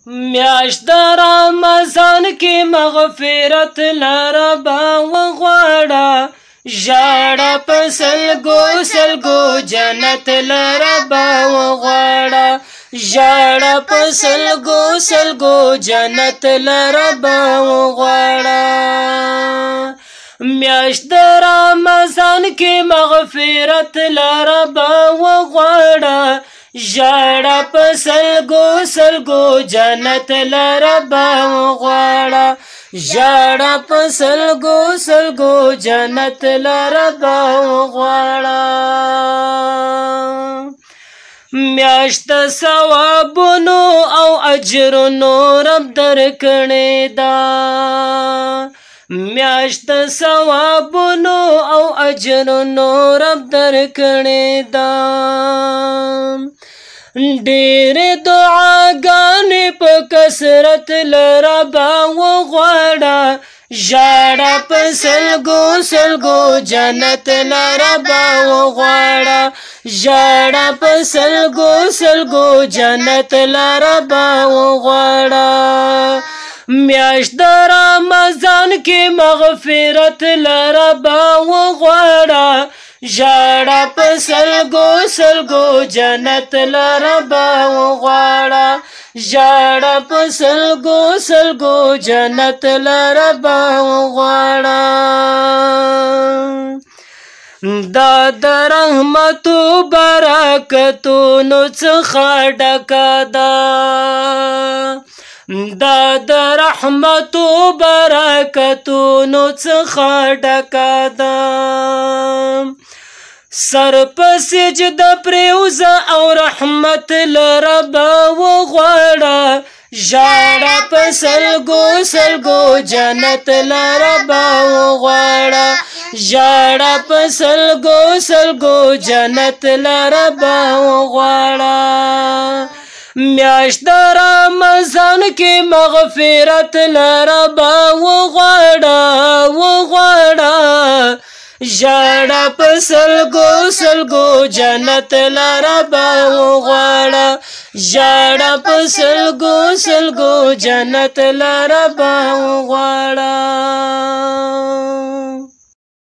میاشت رمضان کی مغفرت لربا وغواړه ژړه په سلګو سلګو جنت لربا وغواړه ژړه په سلګو سلګو جنت لربا وغواړه میاشت رمضان کی مغفرت لربا وغواړه ژړه په سلګو سلګو جنت لربا وغواړه ژړه په سلګو سلګو جنت لربا وغواړه میاشت ثوابونو او اجرونو رب درکړې ده میاشت ثوابونو او اجرونو رب درکړې ده ډېر دعاګانې په کثرت لربا وغواړه ژړه په سلګو سلګو جنت لربا وغواړه ژړه په سلګو سلګو جنت لربا وغواړه میاشت رمضان کې مغفرت لربا وغواړه ژړه په سلګو سلګو جنت لربا وغواړه ژړه په سلګو سلګو جنت لربا وغواړه دا د رحمتو برکتونو څخه ډکه ده دا د رحمتو برکتونو څخه ډکه ده سر په سجده پریوزه او رحمت لربا وغواړه ژړه په سلګو سلګو جنت لربا وغواړه ژړه په سلګو سلګو جنت لربا وغواړه میاشت رمضان کې مغفرت لربا وغواړه ژړه په سلګو سلګو جنت لربا وغواړه ژړه په سلګو سلګو جنت لربا وغواړه